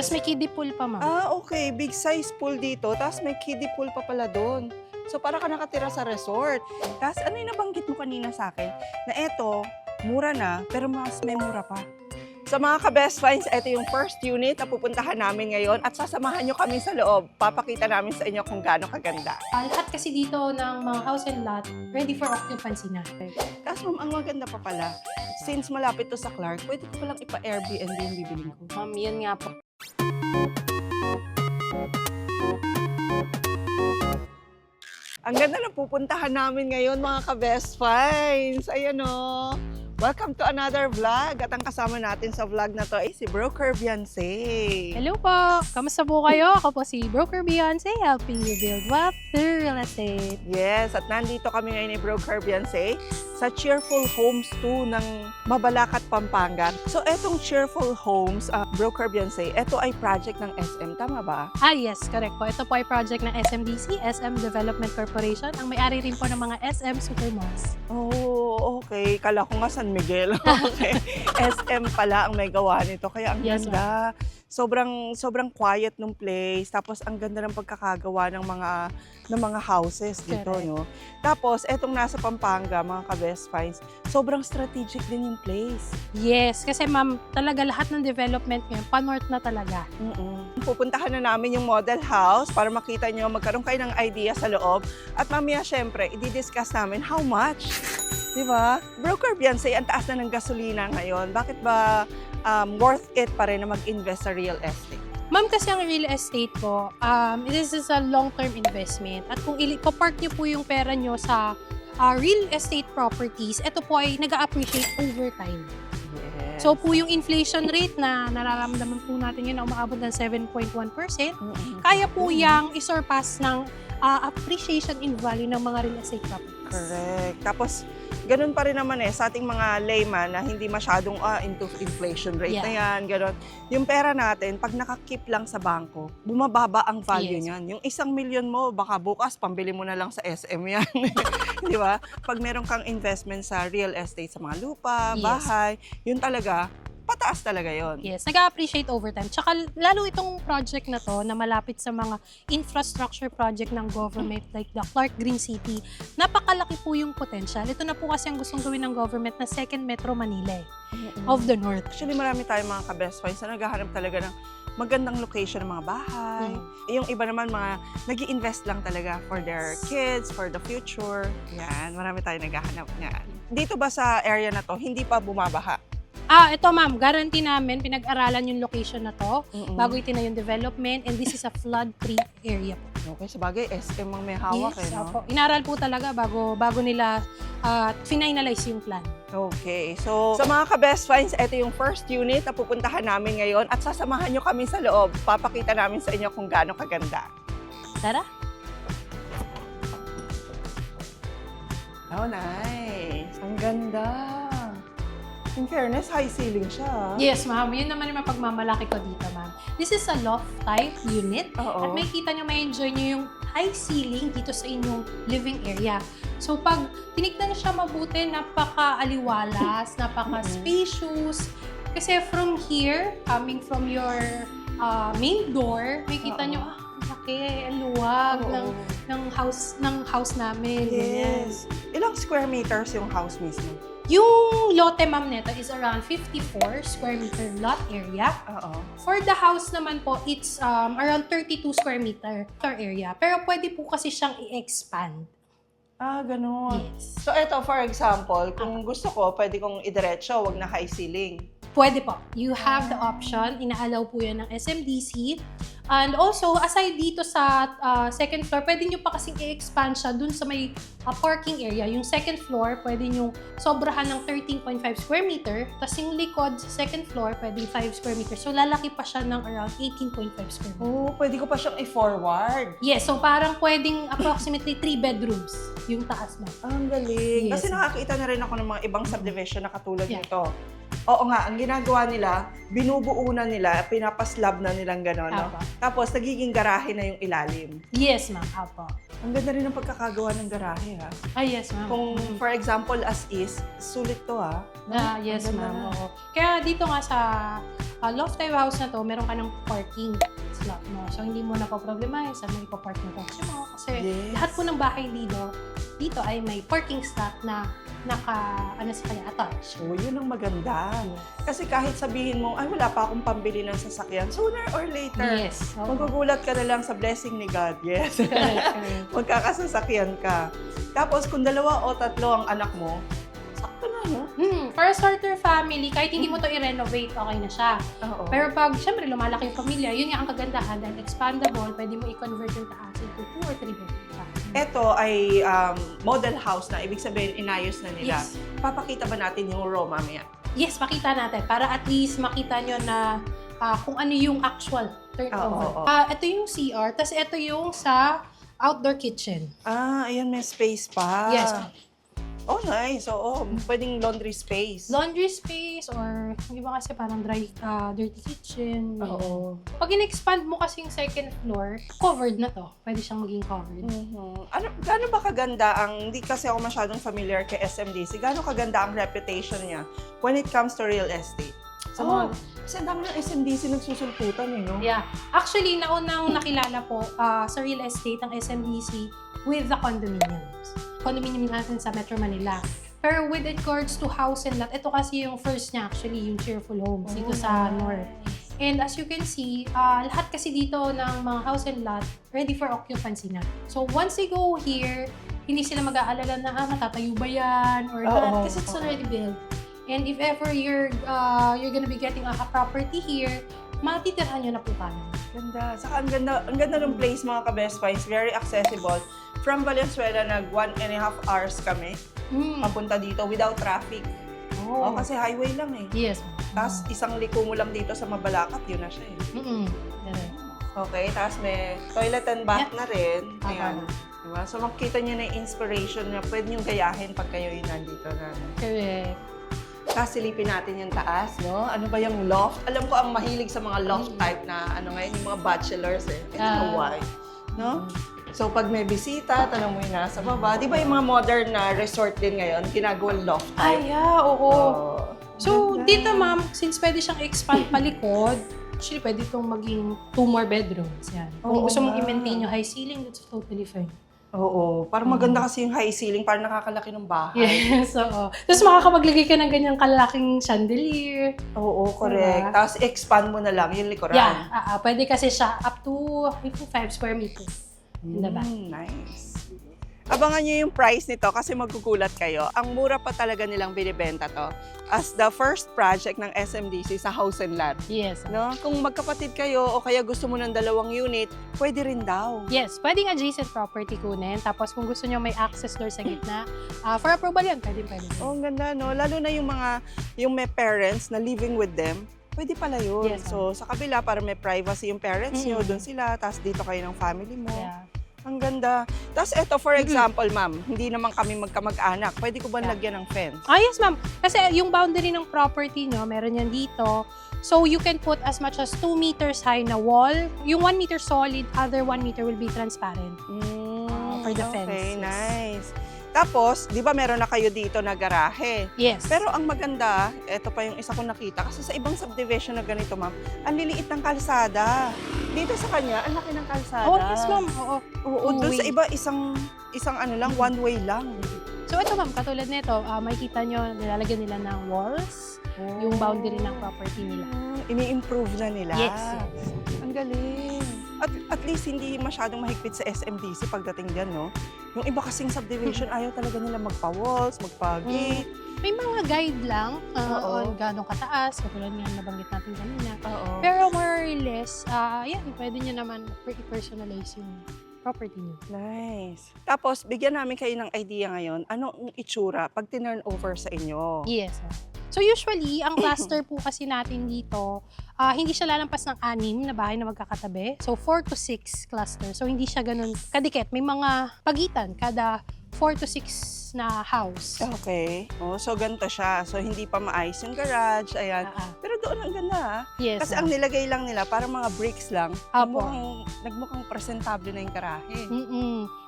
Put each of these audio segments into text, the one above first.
Tapos may kiddie pool pa, ma'am. Ah, okay. Big size pool dito, tapos may kiddie pool pa pala doon. So, para ka nakatira sa resort. Tapos, ano yung nabanggit mo kanina sa akin? Na eto, mura na, pero mas may mura pa. Sa mga ka-best finds, ito yung first unit na pupuntahan namin ngayon at sasamahan nyo kami sa loob. Papakita namin sa inyo kung gaano kaganda. Lahat kasi dito ng mga house and lot, ready for occupancy na. Tapos, ma'am, ang maganda pa pala, since malapit to sa Clark, pwede ko palang ipa-Airbnb yung bibiling ko. Ma'am, yun nga po. Ang ganda na pupuntahan namin ngayon, mga ka-best finds. Ayan o. Welcome to another vlog. At ang kasama natin sa vlog na to ay si Broker Beyonce. Hello po! Kamusta po kayo? Ako po si Broker Beyonce, helping you build wealth through real estate. Yes, at nandito kami ngayon ni Broker Beyonce sa Cheerful Homes 2 ng Mabalacat, Pampanga. So, etong Cheerful Homes, Broker Beyonce, ito ay project ng SM, tama ba? Yes, correct po. Ito po ay project ng SMDC, SM Development Corporation, ang may-ari rin po ng mga SM Supermalls. Oh, okay. Kala ko nga San Miguel. Okay. SM pala ang may gawa nito. Kaya ang Yes, ganda. Sobrang quiet nung place. Tapos ang ganda ng pagkakagawa ng mga houses dito, Correct. no. Tapos etong nasa Pampanga, mga ka-best finds, sobrang strategic din yung place. Yes, kasi ma'am, talaga lahat ng development ngayon, pa-north na talaga. Pupuntahan na namin yung model house para makita nyo, magkaroon kayo ng idea sa loob. At mamaya, syempre, i-discuss namin how much. Diba? Broker Beyonce, ang taas na ng gasolina ngayon. Bakit ba worth it pa rin na mag-invest sa real estate? Ma'am, kasi ang real estate po, this is a long-term investment. At kung ipapark niyo po yung pera niyo sa real estate properties, ito po ay nag-a-appreciate over time. Yes. So po yung inflation rate na nararamdaman po natin yun na umaabot ng 7.1%, kaya po yang isurpass ng appreciation in value ng mga real estate properties. Correct. Tapos, ganun pa rin naman sa ating mga layman na hindi masyadong into inflation rate na yan, ganun. Yung pera natin, pag nakakip lang sa bangko, bumababa ang value Yes. niyan. Yung 1,000,000 mo, baka bukas, pambili mo na lang sa SM yan. Di ba? Pag meron kang investment sa real estate, sa mga lupa, Yes. bahay, yun talaga, pataas talaga yon. Yes, nag-a-appreciate over time. Tsaka lalo itong project na to na malapit sa mga infrastructure project ng government like the Clark Green City, napakalaki po yung potential. Ito na po kasi ang gustong gawin ng government na second Metro Manila of the North. Actually, marami tayong mga ka-best finds na naghahanap talaga ng magandang location ng mga bahay. Yung iba naman mga nag-i-invest lang talaga for their kids, for the future. Yan, marami tayong naghahanap niyan. Dito ba sa area na to, hindi pa bumabaha? Ito ma'am, guarantee namin, pinag-aralan yung location na to bago itinayo yung development, and this is a flood-free area po. Okay, sabagay, SM ang may hawak Yes, no? opo. Inaral po talaga bago nila finalize yung plan. Okay, so sa mga ka-best finds, ito yung first unit na pupuntahan namin ngayon at sasamahan nyo kami sa loob. Papakita namin sa inyo kung gaano kaganda. Tara! Oh, nice! Ang ganda! In fairness, high ceiling siya. Yes, ma'am. Yun naman yung mapagmamalaki ko dito, ma'am. This is a loft type unit. Oo. At makikita nyo, may enjoy nyo yung high ceiling dito sa inyong living area. So, pag tinignan nyo siya mabuti, napaka-aliwalas, napaka-spacious. Kasi from here, coming from your main door, makikita nyo, ang laki, ang luwag ng house namin. Ganyan. Yes. Ilang square meters yung house mismo? Yung lote, ma'am, neto is around 54 square meter lot area. Oo. For the house naman po, it's around 32 square meter area. Pero pwede po kasi siyang i-expand. Ganun. Yes. So, ito, for example, kung gusto ko, pwede kong idiretso, wag na high ceiling. Pwede po. You have the option. Inaalaw po yan ng SMDC. And also, aside dito sa second floor, pwede nyo pa kasing i-expand siya dun sa may parking area. Yung second floor, pwede nyo sobrahan ng 13.5 square meter. Tapos yung likod sa second floor, pwede 5 square meter. So, lalaki pa siya ng around 18.5 square meter. Oh, pwede ko pa siyang i-forward. Yes, so parang pwedeng approximately 3 bedrooms yung taas na. Ang galing. Yes. Kasi nakakita na rin ako ng mga ibang subdivision na katulad Yeah. nito. Oo nga, ang ginagawa nila, binubuo na nila, pinapaslab na nilang gano'n, no? Apo. Tapos, nagiging garahe na yung ilalim. Yes, ma'am. Apo. Ang ganda rin ng pagkakagawa ng garahe, ha? Yes, ma'am. Kung, for example, as is, sulit to, ha? Yes, Ang ganda ma'am. na. Oo. Kaya dito nga sa loft type house na to, meron ka ng parking slot mo. So, hindi mo na po-problemahin saan mo ipapark yung kotse mo. Kasi Yes. lahat po ng bahay dito ay may parking slot na sa kanya, attached. Oh, yun ang maganda. Kasi kahit sabihin mo, ay, wala pa akong pambili ng sasakyan, sooner or later, Yes. Oo. magugulat ka na lang sa blessing ni God. Yes. Correct. Magkakasasakyan ka. Tapos, kung 2 o 3 ang anak mo, sakto na, no? For a starter family, kahit hindi mo to i-renovate, okay na siya. Oo. Pero pag, syempre, lumalaki yung pamilya, yun nga ang kagandahan dahil expandable, pwede mo i-convert yung taas into 2 or 3 bedroom. Ito ay model house na, ibig sabihin, inayos na nila. Yes. Papakita ba natin yung raw mamaya? Yes, makita natin. Para at least makita nyo na kung ano yung actual turnover. Oo. Ito yung CR, tas ito yung sa outdoor kitchen. Ayan, may space pa. Yes. Oh, nice. Oo, pwedeng laundry space. Laundry space or yung iba kasi parang dirty kitchen. Oo. Pag in-expand mo kasi yung second floor, covered na to. Pwede siyang maging covered. Gaano ba kaganda ang, hindi kasi ako masyadong familiar kay SMDC, gaano kaganda ang reputation niya when it comes to real estate? Sa mga, kasi ang dami ng SMDC nagsusulputan no? Yeah. Actually, naunang nakilala po sa real estate ang SMDC with the condominiums. Condominium natin sa Metro Manila. Pero with regards to house and lot, ito kasi yung first niya actually, yung Cheerful Homes dito sa North. And as you can see, lahat kasi dito ng mga house and lot ready for occupancy na. So once they go here, hindi sila mag-aalala na matatayo ba yan or not kasi it's already built. And if ever you're gonna be getting a property here, matitirahan nyo na po kami. Ganda. Saka ang ganda ng place mga ka-Best Finds, very accessible. From Valenzuela, nag 1.5 hours kami papunta dito without traffic. Oh. Kasi highway lang eh. Yes. Tapos isang liko mo lang dito sa Mabalacat, yun na siya eh. Okay, tapos may toilet and bath na rin. Ayan. Diba? So makikita niyo na yung inspiration na pwede niyong gayahin pag kayo yung nandito na. Correct. Tapos silipin natin yung taas, no? Ano ba yung loft? Alam ko ang mahilig sa mga loft type na ngayon, yung mga bachelors eh. I don't know why. No? So pag may bisita, tanong mo yung nasa baba. Di ba yung mga modern na resort din ngayon, ginagawang loft type? Oo. So, ganda. dito ma'am, since pwede siyang expand palikod, actually pwede itong maging 2 more bedrooms. Yan. Kung Oo gusto mong nga. i-maintain yung high ceiling, that's totally fine. Oo. Parang maganda kasi yung high ceiling, parang nakakalaki ng bahay. Yes, oo. Tapos makakapaglagay ka ng ganyang kalaking chandelier. Oo, correct. Diba? Tapos expand mo na lang yung likuran. Yeah, pwede kasi siya up to 5 square meters. In the back. Nice. Abangan nyo yung price nito kasi magugulat kayo. Ang mura pa talaga nilang binibenta to as the first project ng SMDC sa house and lot. Yes. No? Kung magkapatid kayo o kaya gusto mo ng 2 unit, pwede rin daw. Yes, pwedeng adjacent property kunin. Tapos kung gusto nyo may access door sa gitna, for approval yan, pwede. Oh, ang ganda, no? Lalo na yung may parents na living with them, pwede pala yun. Yes, So, sa kabila, para may privacy yung parents nyo, doon sila, tapos dito kayo ng family mo. Yeah. Ang ganda. Tapos eto, for example, ma'am, hindi naman kami magkamag-anak. Pwede ko ba lagyan ng fence? Yes, ma'am. Kasi yung boundary ng property nyo, meron yan dito. So, you can put as much as 2 meters high na wall. Yung 1 meter solid, other 1 meter will be transparent. For the fence. Okay, yes. nice. Tapos, di ba meron na kayo dito na garahe? Yes. Pero ang maganda, eto pa yung isa ko nakita, kasi sa ibang subdivision na ganito, ma'am, ang liliit ng kalsada. Dito sa kanya, ang laki ng kalsada. yes, ma'am. Oo. Oo, doon sa iba, isang one way lang. So, ito, ma'am, katulad nito, makikita nyo, nilalagyan nila ng walls, yung boundary ng property nila. Ini-improve na nila. Yes. Ang galing. At least hindi masyadong mahigpit sa SMDC pagdating dyan, no? Yung iba kasing subdivision, ayaw talaga nila magpa-walls, magpa-gate. May mga guide lang Oo. on gano'ng kataas, katulad nga nabanggit natin kanina. Oo. Pero more or less, yan, pwede nyo naman i-personalize yung property nyo. Nice. Tapos, bigyan namin kayo ng idea ngayon, ano ang itsura pag tinurn over sa inyo? Yes. So usually, ang cluster po kasi natin dito, hindi siya lalampas ng 6 na bahay na magkakatabi. So 4 to 6 cluster. So hindi siya ganun kadikit. May mga pagitan kada 4 to 6 na house. Okay. Oh, so ganito siya. So hindi pa maayos yung garage, ayan. Pero doon ang ganda ah. Yes, Kasi ang nilagay lang nila, parang mga bricks lang. Apo. Nagmukhang presentable na yung garahe.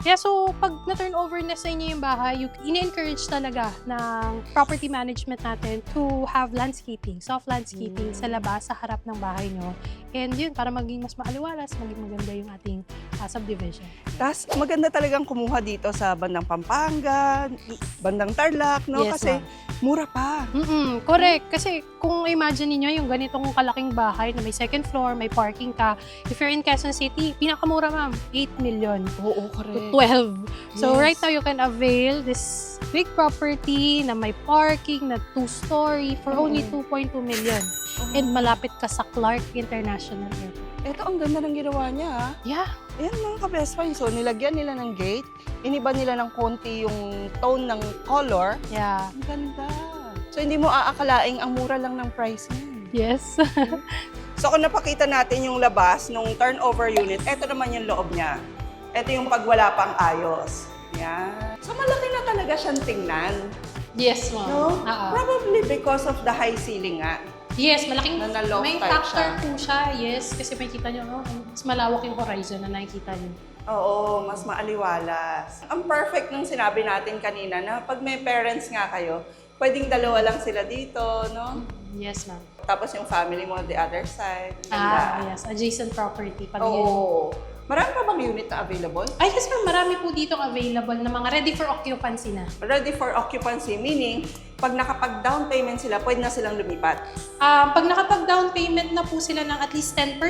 Yeah, so pag na-turn over na sa inyo yung bahay, ine-encourage talaga ng property management natin to have landscaping, soft landscaping sa labas, sa harap ng bahay nyo. And yun, para maging mas maaliwalas, maging maganda yung ating subdivision. Tapos maganda talagang kumuha dito sa bandang Pampanga, bandang Tarlac, no? Yes, Kasi mura pa. Correct. Kasi kung imagine niyo yung ganitong kalaking bahay na may second floor, may parking ka, if you're in Quezon City, pinakamura ma'am, 8 million Oo, to correct. 12. So Yes. right now, you can avail this big property na may parking na 2-story for only 2.2 million. And malapit ka sa Clark International Airport. Ito, ang ganda ng ginawa niya, ha? Yeah. Ayan mga ka-best friends. So, nilagyan nila ng gate. Iniba nila ng konti yung tone ng color. Yeah. Ang ganda. So, hindi mo aakalaing ang mura lang ng price niya. Yes. So, kung napakita natin yung labas nung turnover unit, ito naman yung loob niya. Ito yung pag wala pang ayos. Yan. So, malaki na talaga siyang tingnan. Yes, ma'am. No? Probably because of the high ceiling nga. Yes, malaking, Na na-loft may type factor siya. po siya. Yes, kasi makikita nyo, no? Mas malawak yung horizon na nakikita nyo. Oo, mas maaliwalas. Ang perfect nung sinabi natin kanina na pag may parents nga kayo, pwedeng dalawa lang sila dito, no? Yes, ma'am. Tapos yung family mo the other side. Ang ganda. Yes. Adjacent property. Pag yun. Oo. Marami pa bang unit na available? Ay, yes, ma'am. Marami po dito available na mga ready for occupancy na. Ready for occupancy, meaning pag nakapag-down payment sila, pwede na silang lumipat. Pag nakapag-down payment na po sila ng at least 10%,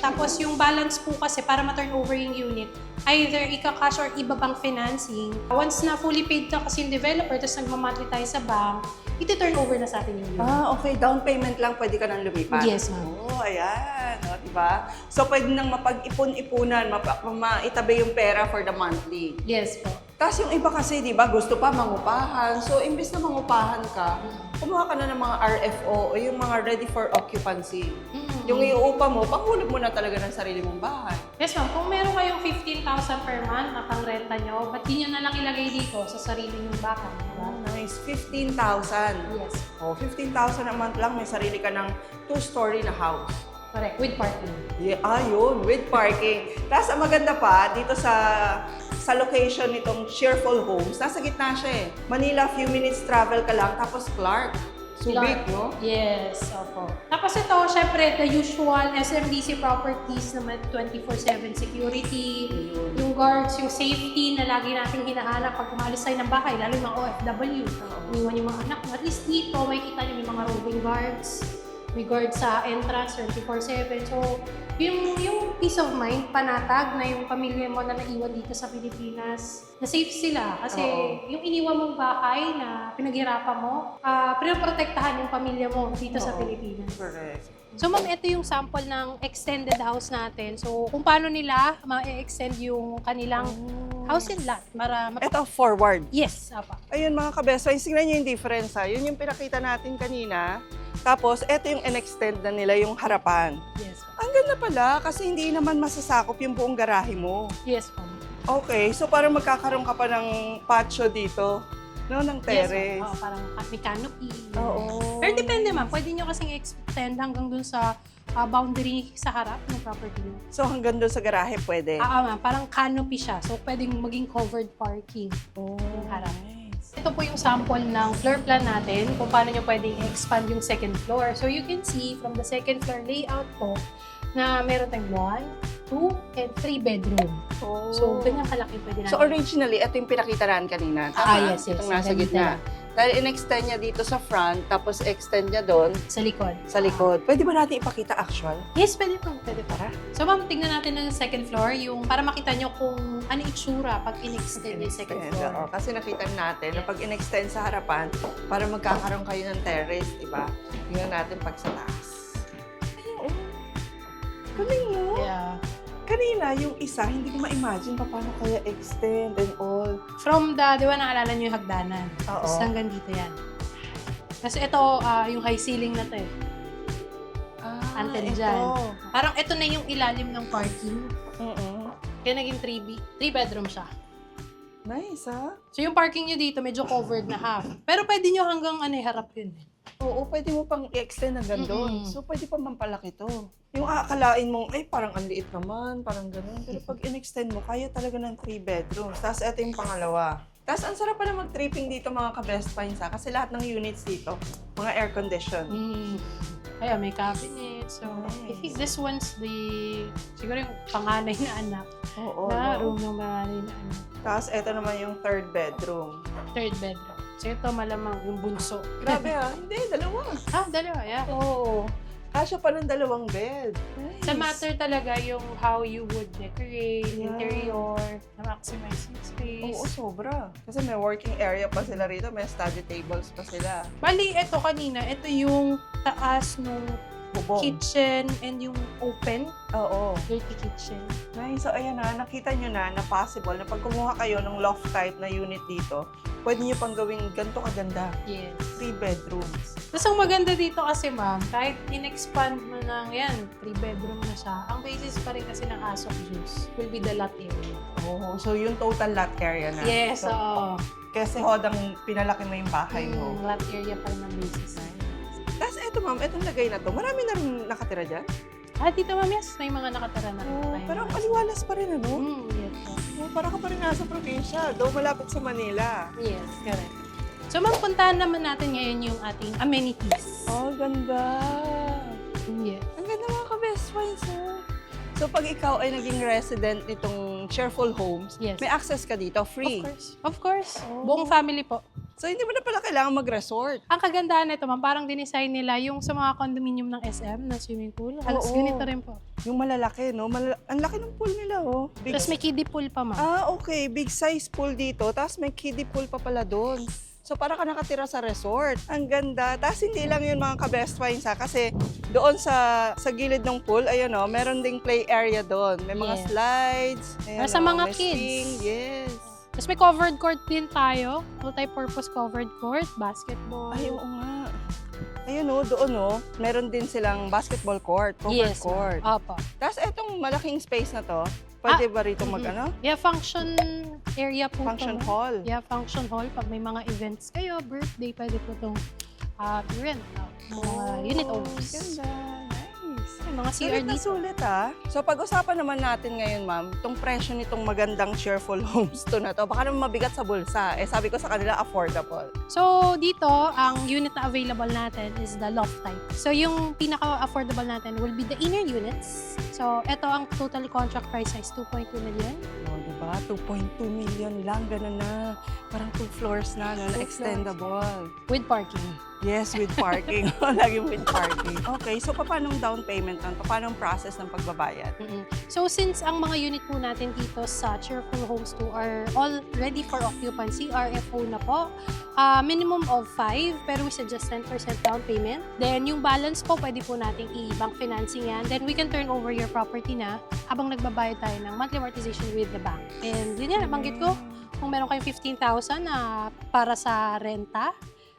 tapos yung balance po kasi para ma-turn over yung unit, either ika-cash or iba bang financing. Once na fully paid ka kasi yung developer, tapos nagmamonthly tayo sa bank, iti-turn over na sa atin yung unit. Okay. Down payment lang, pwede ka nang lumipat. Yes, ma'am. Oo, ayan. O, diba? So, pwede nang mapag-ipon-ipunan, maitabi yung pera for the monthly. Yes po. Tapos yung iba kasi, di ba, gusto pa mangupahan. So, imbes na mangupahan ka, kumuha ka na ng mga RFO o yung mga ready for occupancy. Yung iuupa mo, panghulog mo na talaga ng sarili mong bahay. Yes, ma'am. Kung meron kayong 15,000 per month na pang-renta nyo, ba't di nyo na lang ilagay dito sa sarili nyong bahay? Diba? Nice. 15,000. Yes. Oh, 15,000 a month lang, may sarili ka ng 2-story na house. Correct. With parking. Yeah, yun, with parking. Tapos ang maganda pa, dito sa location nitong Cheerful Homes, nasa gitna siya eh. Manila, few minutes travel ka lang, tapos Clark. Subic, no? Yes, opo. Tapos ito, syempre, the usual SMDC properties naman, 24/7 security, yung guards, yung safety na lagi nating hinahanap pag umalis tayo ng bahay, lalo yung mga OFW. Iniwan yung mga anak mo. At least dito, may kita nyo may mga roving guards. May guard sa entrance 24/7. So, yung peace of mind, panatag na yung pamilya mo na naiwan dito sa Pilipinas, na safe sila. Kasi yung iniwan mong bahay na pinaghirapan mo, pinaprotektahan yung pamilya mo dito sa Pilipinas. Correct. So, ma'am, ito yung sample ng extended house natin. So, kung paano nila ma-extend yung kanilang house and lot para Ito, forward. Yes, apa. Ayun mga ka-best friends, tingnan nyo yung difference ha. Yun yung pinakita natin kanina. Tapos, ito yung in-extend na nila yung harapan. Yes, po. Ang ganda pala kasi hindi naman masasakop yung buong garahe mo. Yes, po. Okay, so parang magkakaroon ka pa ng patio dito, no, ng terrace. Yes, po. Parang may canopy. Oo. Pero depende, ma'am. Pwede nyo kasing extend hanggang dun sa boundary sa harap ng property nyo. So hanggang doon sa garahe pwede? Ma'am. Parang canopy siya. So, pwedeng maging covered parking yung harap. Nice. Ito po yung sample ng floor plan natin kung paano nyo pwedeng expand yung second floor. So, you can see from the second floor layout po na meron tayong 1, 2, and 3 bedroom. Oh. So, ganyan kalaki pwede natin. So originally, ito yung pinakita natin kanina. Tama? Yes. Itong nasa Ganito gitna. lang. Dahil in-extend niya dito sa front, tapos extend niya doon Sa likod. sa likod. Pwede ba natin ipakita actual? Yes, pwede po. Pwede para. So, ma'am, tingnan natin ng second floor yung para makita nyo kung ano itsura pag in-extend yung second In-extend, floor. oo. Kasi nakita natin na pag in-extend sa harapan, para magkakaroon kayo ng terrace, di ba? Tingnan natin pag sa taas. Ayun, galing no? Yeah. Kanina, yung isa, hindi ko ma-imagine pa paano kaya extend and all. From di ba naalala nyo yung hagdanan? Oo. Tapos hanggang dito yan. Kasi ito, yung high ceiling na to eh. Until dyan. Parang ito na yung ilalim ng parking. Mm-mm. Kaya naging 3 bedroom siya. Nice, ha? So yung parking nyo dito medyo covered na half. Pero pwede nyo hanggang harap yun. Oo, pwede mo pang i-extend hanggang doon. Mm-mm. So, pwede pa mampalaki to. Yung aakalain mo, ay, parang ang liit naman, parang gano'n. Pero pag in-extend mo, kaya talaga ng 3 bedrooms. Tapos, ito yung pangalawa. Tapos, ang sarap pala mag-tripping dito, mga ka-best finds, ha? Kasi lahat ng units dito, mga air-condition. Ayan, may cabinet. So, I think this one's siguro yung panganay na anak. Oo, na no? room ng panganay na anak. Tapos, ito naman yung 3rd bedroom. Third bedroom. So, ito malamang yung bunso. Grabe, ha? Hindi, dalawa. Dalawa, yeah. Oo. Kasya pa ng 2 bed. Nice. Sa matter talaga yung how you would decorate, Yeah. interior, na-maximize yung space. Oo, sobra. Kasi may working area pa sila rito, may study tables pa sila. Bali, ito kanina, ito yung taas nung Bubong. kitchen and yung open, Oo. dirty kitchen. Nice. So, ayan na, nakita nyo na possible na pag kumuha kayo ng loft type na unit dito, pwede nyo pang gawing ganito kaganda. Yes. 3 bedrooms. Tapos ang maganda dito kasi ma'am, kahit in-expand mo ng 3 bedroom na siya, ang basis pa rin kasi ng Asok Juice will be the lot area. Oo. So, yung total lot area na. Yes, So, oo. kasi hodang pinalaki mo yung bahay mo. Lot area pa rin ang basis. Tapos, eto ma'am, etong lagay na to, marami na rin nakatira dyan. Dito ma'am, yes, may mga nakatira na. tayo Pero ang na. aliwalas pa rin, ano? Yes, po. Para ka pa rin nasa probinsya, daw malapit sa Manila. Yes, correct. So ma'am, puntahan naman natin ngayon yung ating amenities. Oh, ganda. Yes. Ang ganda mga ka-best friends, ha? So, pag ikaw ay naging resident nitong Cheerful Homes, Yes. may access ka dito, free. Of course. Oh. Buong family po. So, hindi mo na pala kailangan mag-resort. Ang kagandahan nito, ma'am, parang dinesign nila yung sa mga condominium ng SM na swimming pool. Halos Oo. ganito rin po. Yung malalaki, no? Ang laki ng pool nila, oh. Tapos may kiddie pool pa, ma'am. Okay. Big size pool dito, tapos may kiddie pool pa pala doon. So, para ka nakatira sa resort. Ang ganda. Tapos, hindi lang yun mga ka-best finds, ha? Kasi doon sa gilid ng pool, ayun, oh, meron ding play area doon. May mga Yes. slides. Ayan, Para sa oh, mga may kids. swing. Yes. Tapos may covered court din tayo. Multi-purpose covered court, basketball. Ay, oo nga. Ayun, oh, doon, oh, meron din silang basketball court, covered Yes, court. ma'am. Opo. Tapos, etong malaking space na to, pwede ba rito Mhm. mag-ano? Yeah, function area po Function to. hall. Yeah, function hall. Pag may mga events kayo, birthday, pwede po itong rent out. Mga unit owners. Ganda. Nice. May mga CR Sulit na dito. sulit, ha? So, pag-usapan naman natin ngayon, ma'am, itong presyo nitong magandang Cheerful Homes to na to, baka naman mabigat sa bulsa. Sabi ko sa kanila, affordable. So, dito, ang unit na available natin is the loft type. So, yung pinaka-affordable natin will be the inner units. So, ito ang total contract price is 2.2 million. Oh, diba? 2.2 million lang, ganun na. Parang 2 floors na, no, na extendable. With parking. Yes, with parking. Lagi with parking. Okay, so paano ang down payment nun? Paano ang process ng pagbabayad? So, since ang mga unit po natin dito sa Cheerful Homes 2 are all ready for occupancy, RFO na po, minimum of 5, pero we suggest 10% down payment. Then, yung balance po, pwede po nating i-bank financing yan. Then, we can turn over your property na habang nagbabayad tayo ng monthly amortization with the bank. And yun yan, nabanggit ko, kung meron kayong 15,000 na para sa renta,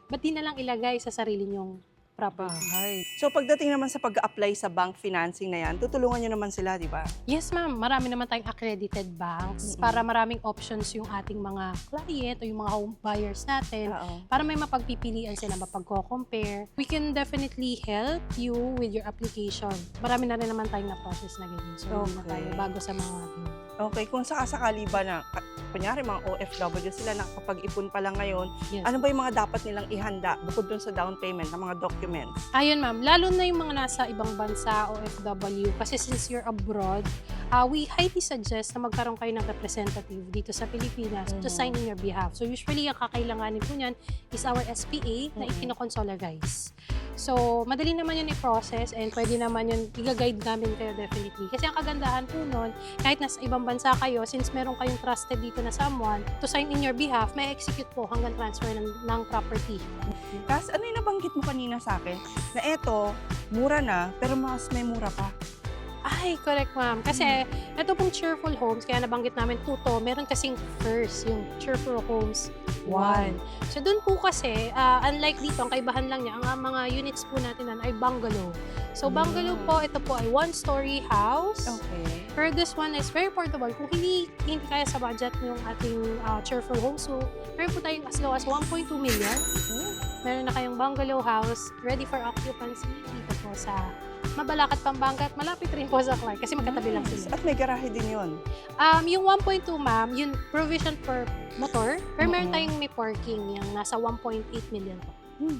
ba't di na lang ilagay sa sarili nyong property? Bahay. So pagdating naman sa pag-apply sa bank financing na yan, tutulungan nyo naman sila, di ba? Yes, ma'am. Marami naman tayong accredited banks para maraming options yung ating mga client o yung mga home buyers natin Oo. para may mapagpipilian sila, mapagko-compare. We can definitely help you with your application. Marami na rin naman tayong na-process na ganyan. So, hindi na Okay. tayo bago sa mga Okay, kung sakasakali ba na, kunyari mga OFW sila nakapag-ipon pa lang ngayon, Yes. ano ba yung mga dapat nilang ihanda bukod dun sa down payment ng mga documents? Ayun, ma'am. Lalo na yung mga nasa ibang bansa, OFW, kasi since you're abroad, we highly suggest na magkaroon kayo ng representative dito sa Pilipinas to sign in your behalf. So usually, ang kakailanganin po niyan is our SPA na ikinokonsolidize. So, madali naman yun i-process and pwede naman yun, i-guide namin kayo definitely. Kasi ang kagandahan po nun, kahit nasa ibang bansa kayo, since meron kayong trusted dito na someone to sign in your behalf, may execute po hanggang transfer ng property. Tapos ano yung nabanggit mo kanina sa akin? Na eto, mura na, pero mas may mura pa. Ay, correct, ma'am. Kasi ito pong Cheerful Homes, kaya nabanggit namin tuto, meron kasing first, yung Cheerful Homes 1. So, dun po kasi, unlike dito, ang kaibahan lang niya, ang mga units po natin ay bungalow. So, bungalow po, ito po ay one-story house. Okay. Pero this one is very portable. Kung hindi kaya sa budget yung ating cheerful home, so meron po tayong as low as 1.2 million. Meron na kayong bungalow house ready for occupancy dito po sa Mabalacat, Pampanga at malapit rin po sa Clark kasi magkatabi lang sila. At may garahe din yun. Yung 1.2 ma'am, yung provision for motor, pero meron tayong may parking yung nasa 1.8 million po.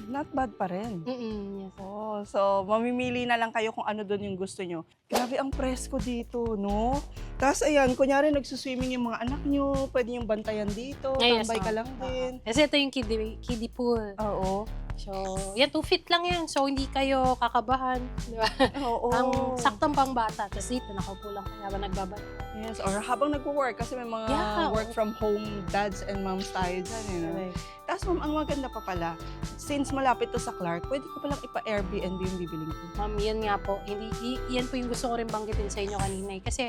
Not bad pa rin. Yes. Oh, so mamimili na lang kayo kung ano doon yung gusto nyo. Grabe ang presko dito, no? Tapos ayan, kunyari nagsuswimming yung mga anak nyo, pwede yung bantayan dito, Yes, tambay ka ma'am. lang din. Kasi ito yung kiddie pool. Oo. So, yan, 2 feet lang yan. So, hindi kayo kakabahan. Di ba? Oo. Ang saktong pang bata. Tapos dito, nakaupo lang kayo habang nagbabata. Yes, or habang nag-work kasi may mga Yeah, work from home dads and moms tayo dyan, you know? Tapos ma'am, ang maganda pa pala, since malapit to sa Clark, pwede ko palang ipa-Airbnb yung bibiling ko. Ma'am, yan nga po. Yan po yung gusto ko rin banggitin sa inyo kanina. Kasi,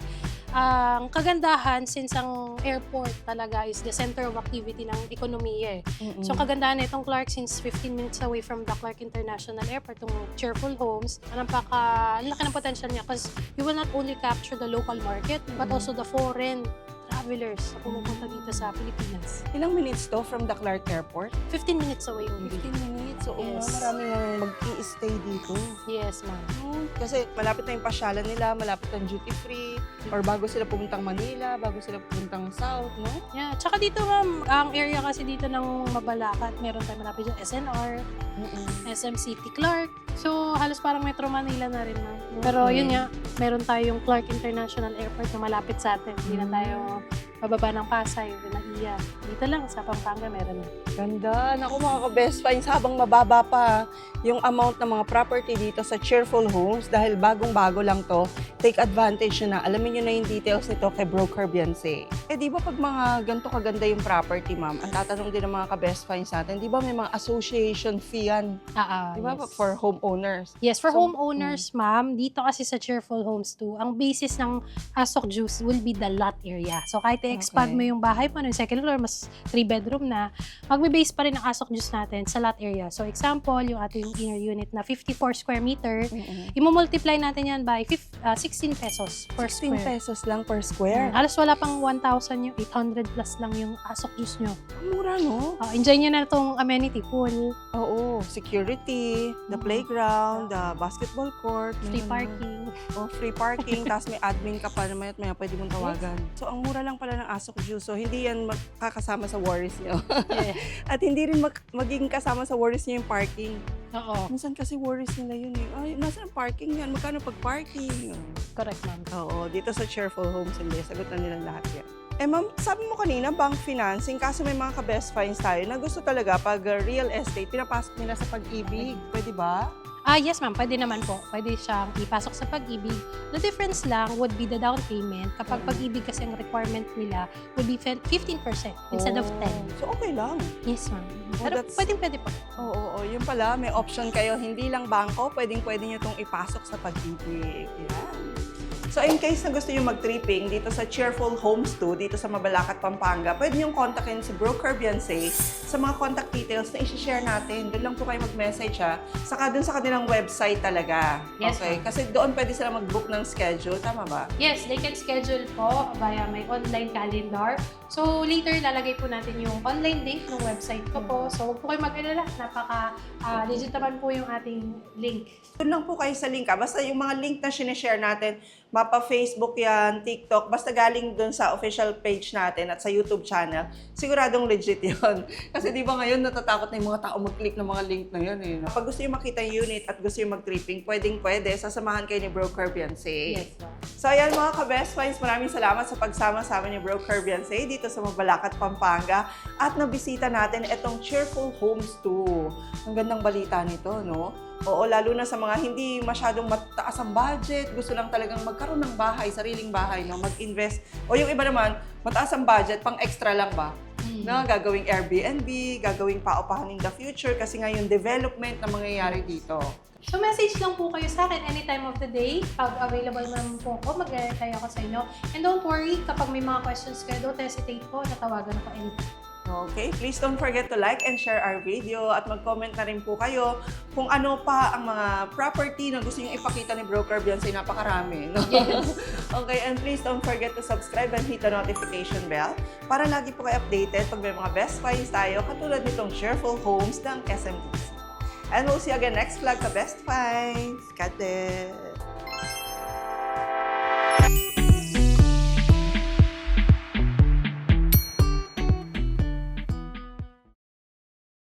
ang kagandahan, since ang airport talaga is the center of activity ng ekonomiya eh. So, kagandahan na itong Clark, since 15 minutes away from the Clark International Airport, itong Cheerful Homes, ang laki ng potential niya because you will not only capture the local market, but also the foreign travelers na pumupunta dito sa Pilipinas. Ilang minutes to from the Clark Airport? 15 minutes away only. 15 minutes. Oo Yes. nga, maraming mag-i-stay dito. Yes, ma'am. Kasi malapit na yung pasyalan nila, malapit ang duty free, or bago sila pumuntang Manila, bago sila pumuntang South, no? Yeah. Tsaka dito, ma'am, ang area kasi dito ng Mabalacat, meron tayo malapit yung SNR, SM City Clark. So, halos parang Metro Manila na rin, ma'am. Pero yun nga, meron tayong Clark International Airport na malapit sa atin. Hindi na tayo bababa ng Pasay, Vinaiya. Dito lang, sa Pampanga, meron na. Ganda. Naku mga ka-best finds, habang mababa pa yung amount ng mga property dito sa Cheerful Homes dahil bagong-bago lang to, take advantage nyo na. Alamin nyo na yung details nito kay Broker Beyonce. Di ba pag mga ganito kaganda yung property, ma'am, ang tatanong din ng mga ka-best finds natin, di ba may mga association fee yan? Di ba Yes. for homeowners? Yes, for So, homeowners, ma'am, dito kasi sa Cheerful Homes 2, ang basis ng Asok Juice will be the lot area. So, kahit i-expand mo yung bahay mo, yung second floor, mas 3-bedroom na, magbe-base pa rin ang Asok Juice natin sa lot area. So, example, yung ating inner unit na 54 square meter, i-multiply natin yan by 16 pesos per 16 square. pesos lang per square. Halos wala pang 1,000 yung 800 plus lang yung Asok Juice nyo. Ang mura, no? Enjoy nyo na itong amenity pool, Oo. Security, the playground, the basketball court. free meron parking. Oh, free parking, tapos may admin ka pa na maya't maya pwede mong tawagan. So, ang mura lang pala ng Asok Juice. So, hindi yan makakasama sa worries niyo. Yeah. At hindi rin magiging kasama sa worries niyo yung parking. Oo, Minsan kasi worries nila yun eh. Ay, nasaan ang parking yan? Magkano pag parking? correct, ma'am. Oo, dito sa Cheerful Homes, hindi. Sagot na nila lahat yan. Ma'am, sabi mo kanina, bank financing, kaso may mga ka-best finds tayo na gusto talaga pag real estate, pinapasok nila sa pag-ibig. Pwede ba? Yes ma'am, pwede naman po. Pwede siyang ipasok sa pag-ibig. The difference lang would be the down payment. Kapag pag-ibig kasi ang requirement nila would be 15% instead of 10. So, okay lang. Yes ma'am. Oh, Pero that's- pwede po. Oo, yun pala, may option kayo, hindi lang bangko, pwede nyo itong ipasok sa pag-ibig. Yan. So, in case na gusto nyo mag-tripping dito sa Cheerful Homes 2, dito sa Mabalacat, Pampanga, pwede nyo kontakin si Broker Beyonce sa mga contact details na isi-share natin. Doon lang po kayo mag-message ha. Saka doon sa kanilang website talaga. Yes, Okay? ma'am. Kasi doon pwede sila mag-book ng schedule. Tama ba? Yes, they can schedule po via my online calendar. So, later lalagay po natin yung online link ng website ko po. So, huwag po kayo mag-alala. Napaka-legit naman po yung ating link. Doon lang po kayo sa link ha. Basta yung mga link na sinishare natin, mapa Facebook yan, TikTok, basta galing doon sa official page natin at sa YouTube channel, siguradong legit yun. Kasi di ba ngayon natatakot na yung mga tao mag-click ng mga link na yun eh. Pag gusto yung makita yung unit at gusto yung mag-tripping, pwede, sasamahan kayo ni Broker Beyonce. Yes, ma'am. So ayan mga ka-best finds, maraming salamat sa pagsama sa amin ni Broker Beyonce dito sa Mabalacat, Pampanga. At nabisita natin itong Cheerful Homes 2. Ang gandang balita nito, no? Oo, lalo na sa mga hindi masyadong mataas ang budget, gusto lang talagang magkaroon ng bahay, sariling bahay, no? Mag-invest. O yung iba naman, mataas ang budget, pang extra lang ba? Na gagawing Airbnb, gagawing paupahan in the future kasi nga yung development na mangyayari dito. So, message lang po kayo sa akin any time of the day. Pag available naman po ako, mag-reply ako sa inyo. And don't worry, kapag may mga questions kayo, don't hesitate po, natawagan ako anytime. Okay, please don't forget to like and share our video at mag-comment na rin po kayo kung ano pa ang mga property na gusto nyo ipakita ni Broker Beyonce. Napakarami, no? Yes. Okay, and please don't forget to subscribe and hit the notification bell para lagi po kayo updated pag may mga best finds tayo katulad nitong Cheerful Homes ng SMDC. And we'll see you again next vlog sa Best Finds. God bless!